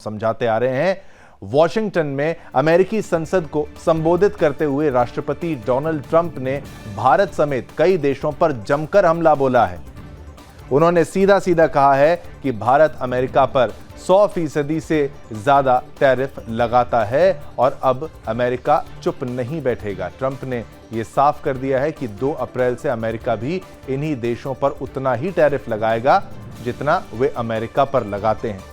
समझाते आ रहे हैं। वॉशिंगटन में अमेरिकी संसद को संबोधित करते हुए राष्ट्रपति डोनाल्ड ट्रंप ने भारत समेत कई देशों पर जमकर हमला बोला है। उन्होंने सीधा सीधा कहा है कि भारत अमेरिका पर 100% से ज्यादा टैरिफ लगाता है और अब अमेरिका चुप नहीं बैठेगा। ट्रंप ने यह साफ कर दिया है कि 2 अप्रैल से अमेरिका भी इन्हीं देशों पर उतना ही टैरिफ लगाएगा जितना वे अमेरिका पर लगाते हैं।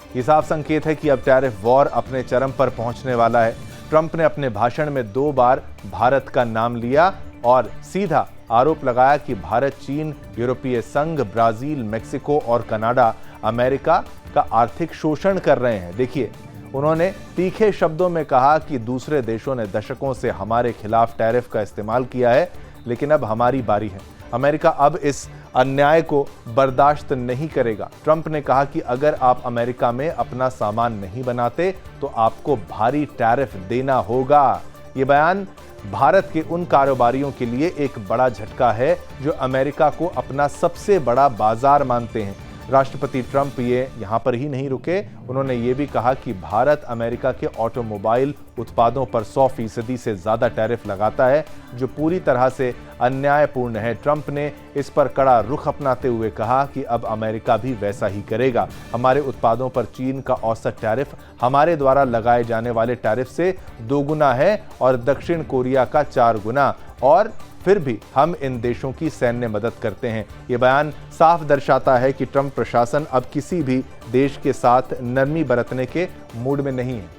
ये साफ संकेत है कि अब टैरिफ वॉर अपने चरम पर पहुंचने वाला है। ट्रंप ने अपने भाषण में 2 बार भारत का नाम लिया और सीधा आरोप लगाया कि भारत, चीन, यूरोपीय संघ, ब्राजील, मेक्सिको और कनाडा अमेरिका का आर्थिक शोषण कर रहे हैं। देखिए, उन्होंने तीखे शब्दों में कहा कि दूसरे देशों ने दशकों से हमारे खिलाफ टैरिफ का इस्तेमाल किया है, लेकिन अब हमारी बारी है। अमेरिका अब इस अन्याय को बर्दाश्त नहीं करेगा। ट्रंप ने कहा कि अगर आप अमेरिका में अपना सामान नहीं बनाते तो आपको भारी टैरिफ देना होगा। ये बयान भारत के उन कारोबारियों के लिए एक बड़ा झटका है जो अमेरिका को अपना सबसे बड़ा बाजार मानते हैं। राष्ट्रपति ट्रंप यहाँ पर ही नहीं रुके, उन्होंने ये भी कहा कि भारत अमेरिका के ऑटोमोबाइल उत्पादों पर 100% से ज़्यादा टैरिफ लगाता है, जो पूरी तरह से अन्यायपूर्ण है। ट्रंप ने इस पर कड़ा रुख अपनाते हुए कहा कि अब अमेरिका भी वैसा ही करेगा। हमारे उत्पादों पर चीन का औसत टैरिफ हमारे द्वारा लगाए जाने वाले टैरिफ से 2 गुना है और दक्षिण कोरिया का 4 गुना, और फिर भी हम इन देशों की सैन्य मदद करते हैं। ये बयान साफ दर्शाता है कि ट्रंप प्रशासन अब किसी भी देश के साथ नरमी बरतने के मूड में नहीं है।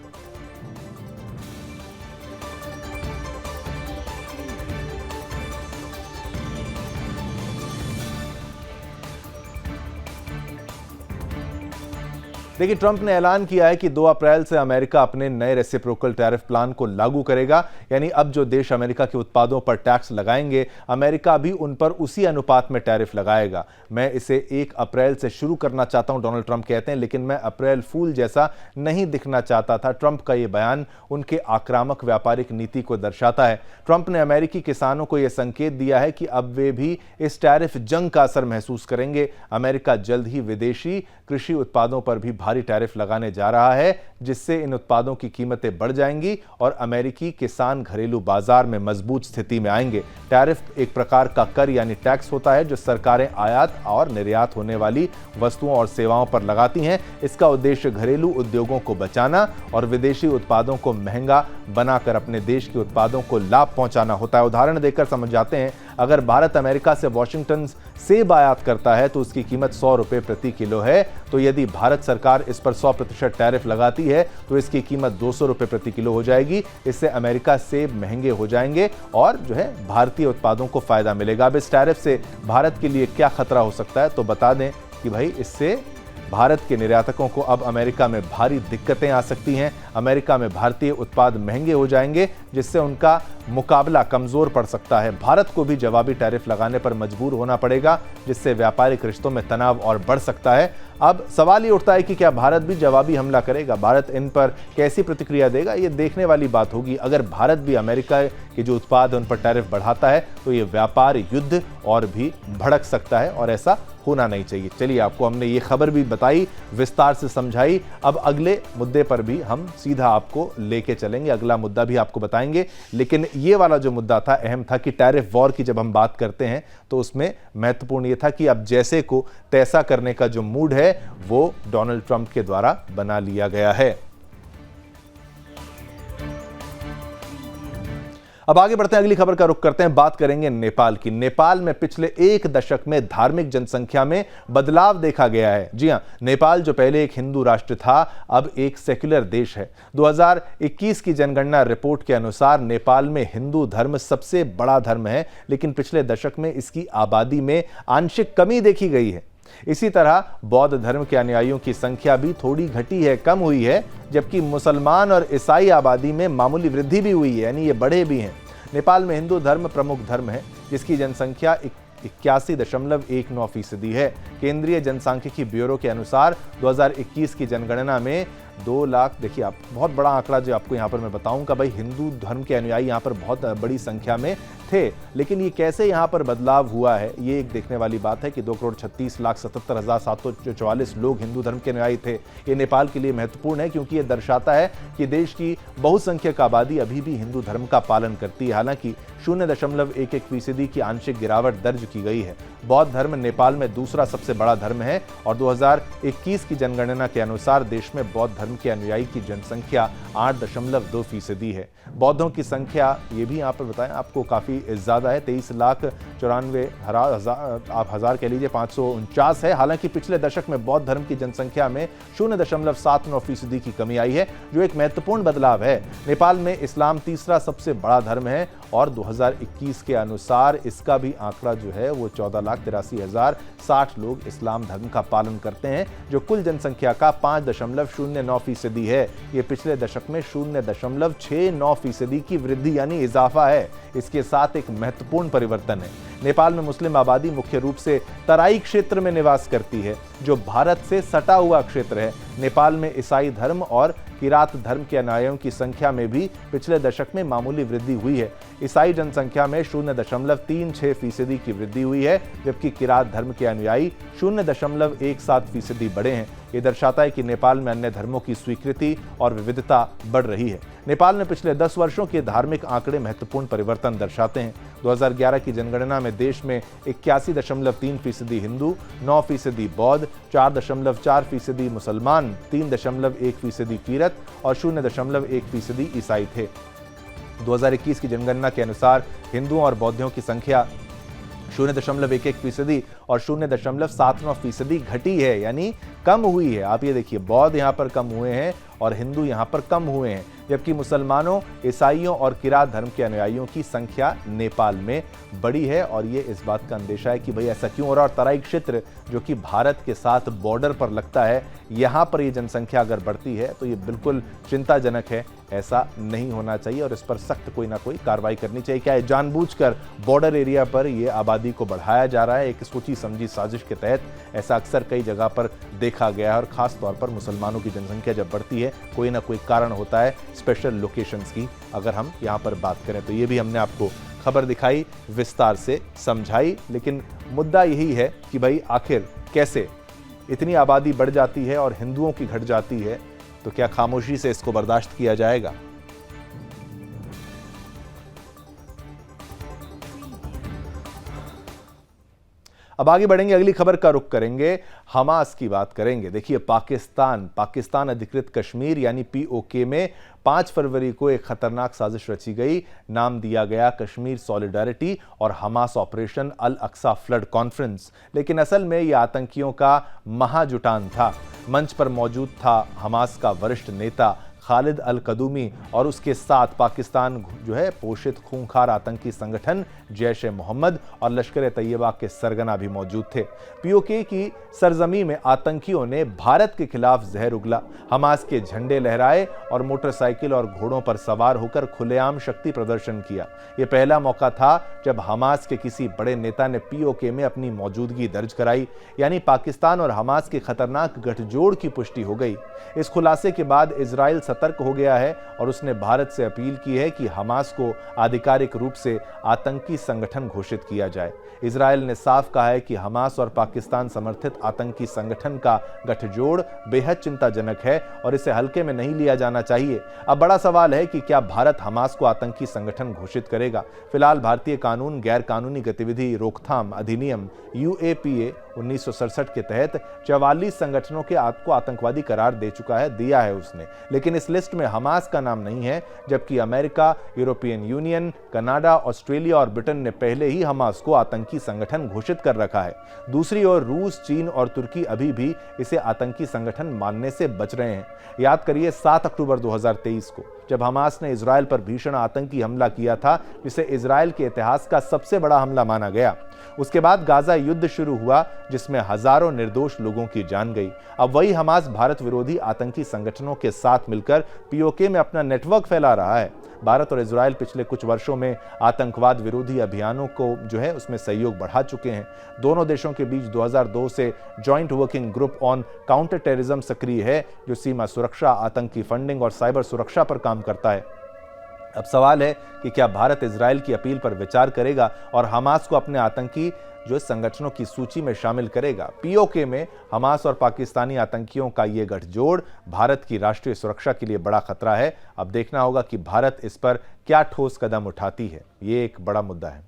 देखिए, ट्रंप ने ऐलान किया है कि 2 अप्रैल से अमेरिका अपने नए रेसिप्रोकल टैरिफ प्लान को लागू करेगा। यानी अब जो देश अमेरिका के उत्पादों पर टैक्स लगाएंगे, अमेरिका भी उन पर उसी अनुपात में टैरिफ लगाएगा। मैं इसे 1 अप्रैल से शुरू करना चाहता हूं, डोनाल्ड ट्रंप कहते हैं, लेकिन मैं अप्रैल फूल जैसा नहीं दिखना चाहता था। ट्रंप का यह बयान उनके आक्रामक व्यापारिक नीति को दर्शाता है। ट्रंप ने अमेरिकी किसानों को यह संकेत दिया है कि अब वे भी इस टैरिफ जंग का असर महसूस करेंगे। अमेरिका जल्द ही विदेशी कृषि उत्पादों पर भी भारी टैरिफ लगाने जा रहा है, जिससे इन उत्पादों की कीमतें बढ़ जाएंगी और अमेरिकी किसान घरेलू बाजार में मजबूत स्थिति में आएंगे। टैरिफ एक प्रकार का कर यानी टैक्स होता है जो सरकारें आयात और निर्यात होने वाली वस्तुओं और सेवाओं पर लगाती हैं। इसका उद्देश्य घरेलू उद्योगों को बचाना और विदेशी उत्पादों को महंगा बनाकर अपने देश के उत्पादों को लाभ पहुंचाना होता है। उदाहरण देकर समझाते हैं, अगर भारत अमेरिका से वॉशिंगटन सेब आयात करता है तो उसकी कीमत 100 रुपए प्रति किलो है, तो यदि भारत सरकार इस पर 100% टैरिफ लगाती है तो इसकी कीमत 200 रुपए प्रति किलो हो जाएगी। इससे अमेरिका सेब महंगे हो जाएंगे और जो है भारतीय उत्पादों को फायदा मिलेगा। अब इस टैरिफ से भारत के लिए क्या खतरा हो सकता है, तो बता दें कि भाई इससे भारत के निर्यातकों को अब अमेरिका में भारी दिक्कतें आ सकती हैं। अमेरिका में भारतीय उत्पाद महंगे हो जाएंगे, जिससे उनका मुकाबला कमजोर पड़ सकता है। भारत को भी जवाबी टैरिफ लगाने पर मजबूर होना पड़ेगा, जिससे व्यापारिक रिश्तों में तनाव और बढ़ सकता है। अब सवाल ये उठता है कि क्या भारत भी जवाबी हमला करेगा? भारत इन पर कैसी प्रतिक्रिया देगा, ये देखने वाली बात होगी। अगर भारत भी अमेरिका के जो उत्पाद है उन पर टैरिफ बढ़ाता है तो ये व्यापार युद्ध और भी भड़क सकता है और ऐसा होना नहीं चाहिए। चलिए, आपको हमने ये खबर भी बताई, विस्तार से समझाई। अब अगले मुद्दे पर भी हम सीधा आपको लेके चलेंगे, अगला मुद्दा भी आपको बताएंगे। लेकिन ये वाला जो मुद्दा था, अहम था कि टैरिफ वॉर की जब हम बात करते हैं तो उसमें महत्वपूर्ण ये था कि अब जैसे को तैसा करने का जो मूड है वो डोनाल्ड ट्रंप के द्वारा बना लिया गया है। अब आगे बढ़ते हैं, अगली खबर का रुख करते हैं। बात करेंगे नेपाल की। नेपाल में पिछले 1 दशक में धार्मिक जनसंख्या में बदलाव देखा गया है। जी हां, नेपाल जो पहले एक हिंदू राष्ट्र था, अब एक सेक्युलर देश है। 2021 की जनगणना रिपोर्ट के अनुसार नेपाल में हिंदू धर्म सबसे बड़ा धर्म है, लेकिन पिछले दशक में इसकी आबादी में आंशिक कमी देखी गई है। इसी तरह बौद्ध धर्म के अनुयायियों की संख्या भी थोड़ी घटी है, कम हुई है, जबकि मुसलमान और ईसाई आबादी में मामूली वृद्धि भी हुई है, यानी ये बढ़े भी हैं। नेपाल में हिंदू धर्म प्रमुख धर्म है, जिसकी जनसंख्या 81.19% है। केंद्रीय जनसांख्यिकी ब्यूरो के अनुसार 2021 की जनगणना में 2 लाख, देखिए आप, बहुत बड़ा आंकड़ा जो आपको यहाँ पर मैं बताऊंगा। भाई हिंदू धर्म के अनुयायी यहाँ पर बहुत बड़ी संख्या में थे, लेकिन ये कैसे यहाँ पर बदलाव हुआ है, ये एक देखने वाली बात है कि 2,36,77,744 लोग हिंदू धर्म के अनुयायी थे। ये नेपाल के लिए महत्वपूर्ण है क्योंकि ये दर्शाता है कि देश की बहुसंख्यक आबादी अभी भी हिंदू धर्म का पालन करती है। हालांकि 0.11% की आंशिक गिरावट दर्ज की गई है। बौद्ध धर्म नेपाल में दूसरा सबसे बड़ा धर्म है और 2021 की जनगणना के अनुसार देश में बौद्ध धर्म के अनुयायी की जनसंख्या 8.2% है। बौद्धों की संख्या, ये भी यहाँ पर बताएं आपको, काफ़ी ज़्यादा है। 23,94,000 कह लीजिए 549 है। हालांकि पिछले दशक में बौद्ध धर्म की जनसंख्या में 0.79% की कमी आई है, जो एक महत्वपूर्ण बदलाव है। नेपाल में इस्लाम तीसरा सबसे बड़ा धर्म है और 2021 के अनुसार इसका भी आंकड़ा जो है वो 14,83,060 लोग इस्लाम धर्म का पालन करते हैं, जो कुल जनसंख्या का 5.09% है। ये पिछले दशक में 0.69% की वृद्धि यानी इजाफा है। इसके साथ एक महत्वपूर्ण परिवर्तन है। नेपाल में मुस्लिम आबादी मुख्य रूप से तराई क्षेत्र में निवास करती है, जो भारत से सटा हुआ क्षेत्र है। नेपाल में ईसाई धर्म और किरात धर्म के अनुयायियों की संख्या में भी पिछले दशक में मामूली वृद्धि हुई है। ईसाई जनसंख्या में 0.36% की वृद्धि हुई है, जबकि किरात धर्म के अनुयायी 0.17% बढ़े हैं। ये दर्शाता है कि नेपाल में अन्य धर्मों की स्वीकृति और विविधता बढ़ रही है। नेपाल में पिछले 10 वर्षों के धार्मिक आंकड़े महत्वपूर्ण परिवर्तन दर्शाते हैं। 2011 की जनगणना में देश में 81.3% हिंदू, 9% बौद्ध, 4.4% मुसलमान, 3.1% किरत और 0.1% ईसाई थे। 2021 की जनगणना के अनुसार हिंदुओं और बौद्धियों की संख्या 0.11% और 0.79% घटी है, यानी कम हुई है। आप ये देखिए, बौद्ध यहाँ पर कम हुए हैं और हिंदू यहाँ पर कम हुए हैं, जबकि मुसलमानों, ईसाइयों और किरात धर्म के अनुयायियों की संख्या नेपाल में बड़ी है। और ये इस बात का अंदेशा है कि भाई ऐसा क्यों हो रहा है। और तराई क्षेत्र जो कि भारत के साथ बॉर्डर पर लगता है, यहाँ पर ये जनसंख्या अगर बढ़ती है तो ये बिल्कुल चिंताजनक है। ऐसा नहीं होना चाहिए और इस पर सख्त कोई ना कोई कार्रवाई करनी चाहिए। क्या है, जानबूझकर बॉर्डर एरिया पर ये आबादी को बढ़ाया जा रहा है एक सोची समझी साजिश के तहत? ऐसा अक्सर कई जगह पर देखा गया है और खास तौर पर मुसलमानों की जनसंख्या जब बढ़ती है, कोई ना कोई कारण होता है। स्पेशल लोकेशंस की अगर हम यहाँ पर बात करें तो ये भी हमने आपको खबर दिखाई, विस्तार से समझाई, लेकिन मुद्दा यही है कि भाई आखिर कैसे इतनी आबादी बढ़ जाती है और हिंदुओं की घट जाती है, तो क्या खामोशी से इसको बर्दाश्त किया जाएगा? अब आगे बढ़ेंगे, अगली खबर का रुख करेंगे, हमास की बात करेंगे। देखिए, पाकिस्तान अधिकृत कश्मीर यानी POK में 5 फरवरी को एक खतरनाक साजिश रची गई। नाम दिया गया कश्मीर सॉलिडारिटी और हमास ऑपरेशन अल अक्सा फ्लड कॉन्फ्रेंस, लेकिन असल में यह आतंकियों का महाजुटान था। मंच पर मौजूद था हमास का वरिष्ठ नेता खालिद अल कदूमी और उसके साथ पाकिस्तान जो है पोषित खूंखार आतंकी संगठन जैश ए मोहम्मद और लश्कर तैयबा के सरगना भी मौजूद थे। POK की सरजमी में आतंकियों ने भारत के खिलाफ जहर उगला, हमास के झंडे लहराए और मोटरसाइकिल और घोड़ों पर सवार होकर खुलेआम शक्ति प्रदर्शन किया। यह पहला मौका था जब हमास के किसी बड़े नेता ने POK में अपनी मौजूदगी दर्ज कराई, यानी पाकिस्तान और हमास के खतरनाक गठजोड़ की पुष्टि हो गई। इस खुलासे के बाद इजराइल सतर्क हो गया है और उसने भारत से अपील की है कि हमास को आधिकारिक रूप से आतंकी संगठन घोषित किया जाए। इजराइल ने साफ कहा है कि हमास और पाकिस्तान समर्थित आतंकी संगठन का गठजोड़ बेहद चिंताजनक है और इसे हल्के में नहीं लिया जाना चाहिए। अब बड़ा सवाल है कि क्या भारत हमास को आतंकी संगठन घोषित करेगा? फिलहाल भारतीय कानून गैर कानूनी गतिविधि रोकथाम अधिनियम UAPA 1967 के तहत 44 संगठनों के को आतंकवादी करार दिया है उसने, लेकिन इस लिस्ट में हमास का नाम नहीं है, जबकि America, European union, Canada, Australia और ब्रिटेन ने पहले ही हमास को आतंकी संगठन घोषित कर रखा है। दूसरी ओर रूस, चीन और तुर्की अभी भी इसे आतंकी संगठन मानने से बच रहे हैं। याद करिए 7 अक्टूबर 2023 को जब हमास ने इजराइल पर भीषण आतंकी हमला किया था, जिसे इजराइल के इतिहास का सबसे बड़ा हमला माना गया। उसके बाद गाजा युद्ध शुरू हुआ, जिसमें हजारों निर्दोष लोगों की जान गई। अब वही हमास भारत विरोधी आतंकी संगठनों के साथ मिलकर पीओके में अपना नेटवर्क फैला रहा है। भारत और इजराइल पिछले कुछ वर्षों में आतंकवाद विरोधी अभियानों को उसमें सहयोग बढ़ा चुके हैं। दोनों देशों के बीच 2002 से joint working group on counter terrorism सक्रिय है, जो सीमा सुरक्षा, आतंकी फंडिंग और साइबर सुरक्षा पर काम करता है। अब सवाल है कि क्या भारत इजराइल की अपील पर विचार करेगा और हमास को अपने आतंकी संगठनों की सूची में शामिल करेगा। पीओके में हमास और पाकिस्तानी आतंकियों का यह गठजोड़ भारत की राष्ट्रीय सुरक्षा के लिए बड़ा खतरा है। अब देखना होगा कि भारत इस पर क्या ठोस कदम उठाती है। ये एक बड़ा मुद्दा है।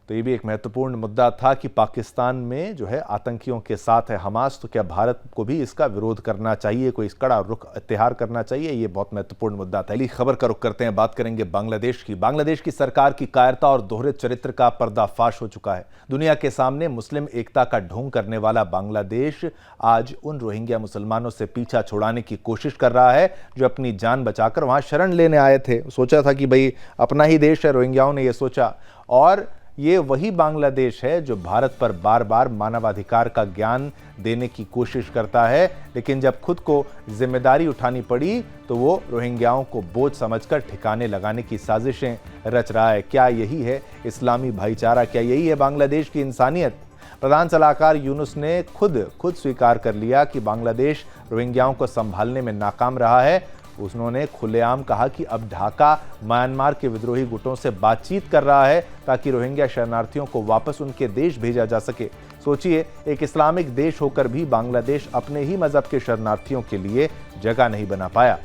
तो ये भी एक महत्वपूर्ण मुद्दा था कि पाकिस्तान में आतंकियों के साथ है हमास, तो क्या भारत को भी इसका विरोध करना चाहिए, कोई कड़ा रुख इख्तियार करना चाहिए? ये बहुत महत्वपूर्ण मुद्दा था। अगली खबर का रुख करते हैं, बात करेंगे बांग्लादेश की। बांग्लादेश की सरकार की कायरता और दोहरे चरित्र का पर्दाफाश हो चुका है। दुनिया के सामने मुस्लिम एकता का ढोंग करने वाला बांग्लादेश आज उन रोहिंग्या मुसलमानों से पीछा छुड़ाने की कोशिश कर रहा है जो अपनी जान बचाकर वहां शरण लेने आए थे। सोचा था कि भाई अपना ही देश है, रोहिंग्याओं ने यह सोचा। और ये वही बांग्लादेश है जो भारत पर बार बार मानवाधिकार का ज्ञान देने की कोशिश करता है, लेकिन जब खुद को जिम्मेदारी उठानी पड़ी तो वो रोहिंग्याओं को बोझ समझकर ठिकाने लगाने की साजिशें रच रहा है। क्या यही है इस्लामी भाईचारा? क्या यही है बांग्लादेश की इंसानियत? प्रधान सलाहकार यूनुस ने खुद स्वीकार कर लिया कि बांग्लादेश रोहिंग्याओं को संभालने में नाकाम रहा है। उन्होंने खुलेआम कहा कि अब ढाका म्यांमार के विद्रोही गुटों से बातचीत कर रहा है ताकि रोहिंग्या शरणार्थियों को वापस उनके देश भेजा जा सके। सोचिए, एक इस्लामिक देश होकर भी बांग्लादेश अपने ही मजहब के शरणार्थियों के लिए जगह नहीं बना पाया।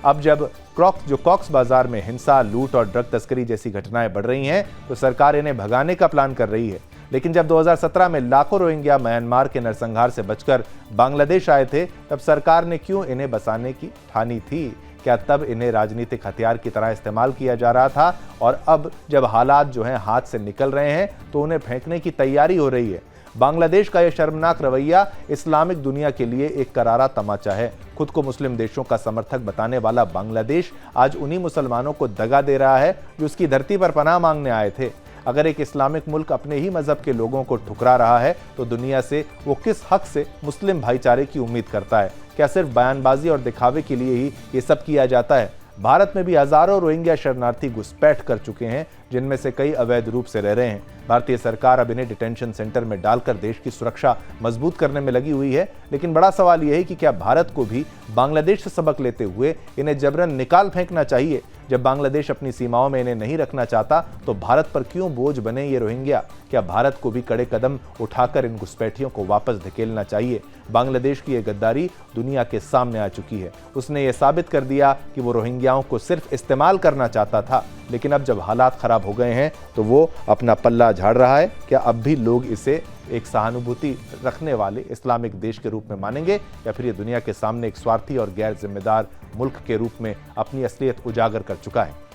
अब जब कॉक्स बाजार में हिंसा, लूट और ड्रग तस्करी जैसी घटनाएं बढ़ रही हैं, तो सरकार इन्हें भगाने का प्लान कर रही है। लेकिन जब 2017 में लाखों रोहिंग्या म्यांमार के नरसंहार से बचकर बांग्लादेश आए थे, तब सरकार ने क्यों इन्हें बसाने की ठानी थी? क्या तब इन्हें राजनीतिक हथियार की तरह इस्तेमाल किया जा रहा था? और अब जब हालात हाथ से निकल रहे हैं तो उन्हें फेंकने की तैयारी हो रही है। बांग्लादेश का यह शर्मनाक रवैया इस्लामिक दुनिया के लिए एक करारा तमाचा है। खुद को मुस्लिम देशों का समर्थक बताने वाला बांग्लादेश आज उन्हीं मुसलमानों को दगा दे रहा है जो उसकी धरती पर पनाह मांगने आए थे। अगर एक इस्लामिक मुल्क अपने ही मजहब के लोगों को ठुकरा रहा है तो दुनिया से वो किस हक से मुस्लिम भाईचारे की उम्मीद करता है? क्या सिर्फ बयानबाजी और दिखावे के लिए ही ये सब किया जाता है? भारत में भी हजारों रोहिंग्या शरणार्थी घुसपैठ कर चुके हैं, जिनमें से कई अवैध रूप से रह रहे हैं। भारतीय सरकार अब इन्हें डिटेंशन सेंटर में डालकर देश की सुरक्षा मजबूत करने में लगी हुई है। लेकिन बड़ा सवाल यह है कि क्या भारत को भी बांग्लादेश से सबक लेते हुए इन्हें जबरन निकाल फेंकना चाहिए? जब बांग्लादेश अपनी सीमाओं में इन्हें नहीं रखना चाहता तो भारत पर क्यों बोझ बने ये रोहिंग्या? क्या भारत को भी कड़े कदम उठाकर इन घुसपैठियों को वापस धकेलना चाहिए? बांग्लादेश की यह गद्दारी दुनिया के सामने आ चुकी है। उसने ये साबित कर दिया कि वो रोहिंग्याओं को सिर्फ इस्तेमाल करना चाहता था, लेकिन अब जब हालात खराब हो गए हैं तो वो अपना पल्ला झाड़ रहा है। क्या अब भी लोग इसे एक सहानुभूति रखने वाले इस्लामिक देश के रूप में मानेंगे, या फिर ये दुनिया के सामने एक स्वार्थी और गैर जिम्मेदार मुल्क के रूप में अपनी असलियत उजागर कर चुका है?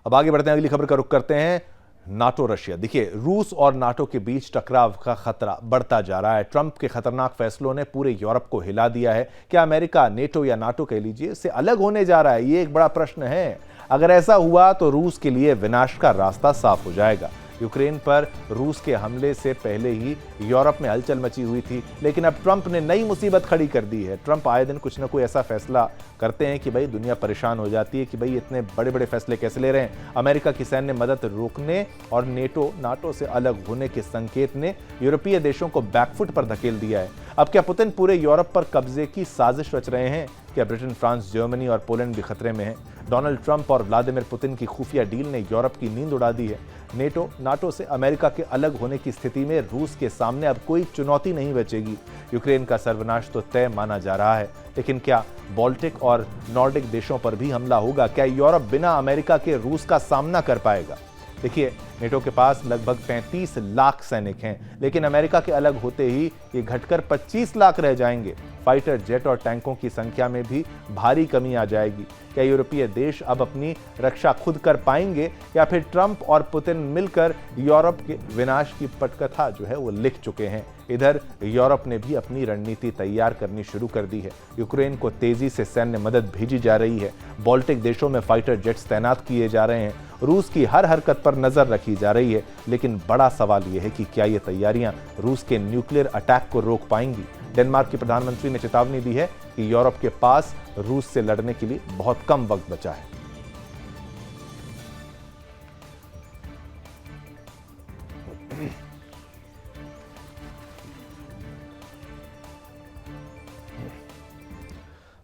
अब आगे बढ़ते हैं, अगली खबर का रुख करते हैं नाटो रशिया। देखिए, रूस और नाटो के बीच टकराव का खतरा बढ़ता जा रहा है। ट्रंप के खतरनाक फैसलों ने पूरे यूरोप को हिला दिया है। क्या अमेरिका नेटो या नाटो कह लीजिए से अलग होने जा रहा है? ये एक बड़ा प्रश्न है। अगर ऐसा हुआ तो रूस के लिए विनाश का रास्ता साफ हो जाएगा। यूक्रेन पर रूस के हमले से पहले ही यूरोप में हलचल मची हुई थी, लेकिन अब ट्रंप ने नई मुसीबत खड़ी कर दी है। ट्रंप आए दिन कुछ ना कोई ऐसा फैसला करते हैं कि भाई दुनिया परेशान हो जाती है कि भाई इतने बड़े बड़े फैसले कैसे ले रहे हैं। अमेरिका की सैन्य मदद रोकने और नाटो से अलग होने के संकेत ने यूरोपीय देशों को बैकफुट पर धकेल दिया है। अब क्या पुतिन पूरे यूरोप पर कब्जे की साजिश रच रहे हैं? क्या ब्रिटेन, फ्रांस, जर्मनी और पोलैंड भी खतरे में हैं? डोनाल्ड ट्रंप और व्लादिमीर पुतिन की खुफिया डील ने यूरोप की नींद उड़ा दी है। नाटो से अमेरिका के अलग होने की स्थिति में रूस के सामने अब कोई चुनौती नहीं बचेगी। यूक्रेन का सर्वनाश तो तय माना जा रहा है, लेकिन क्या बाल्टिक और नॉर्डिक देशों पर भी हमला होगा? क्या यूरोप बिना अमेरिका के रूस का सामना कर पाएगा? देखिए, नेटो के पास लगभग 35 लाख सैनिक हैं, लेकिन अमेरिका के अलग होते ही ये घटकर 25 लाख रह जाएंगे। फाइटर जेट और टैंकों की संख्या में भी भारी कमी आ जाएगी। क्या यूरोपीय देश अब अपनी रक्षा खुद कर पाएंगे या फिर ट्रंप और पुतिन मिलकर यूरोप के विनाश की पटकथा जो है वो लिख चुके हैं? इधर यूरोप ने भी अपनी रणनीति तैयार करनी शुरू कर दी है। यूक्रेन को तेजी से सैन्य मदद भेजी जा रही है। बाल्टिक देशों में फाइटर जेट्स तैनात किए जा रहे हैं। रूस की हर हरकत पर नजर रखी जा रही है, लेकिन बड़ा सवाल यह है कि क्या ये तैयारियां रूस के न्यूक्लियर अटैक को रोक पाएंगी? डेनमार्क के प्रधानमंत्री ने चेतावनी दी है कि यूरोप के पास रूस से लड़ने के लिए बहुत कम वक्त बचा है।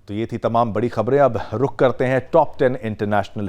तो ये थी तमाम बड़ी खबरें। अब रुख करते हैं टॉप 10 इंटरनेशनल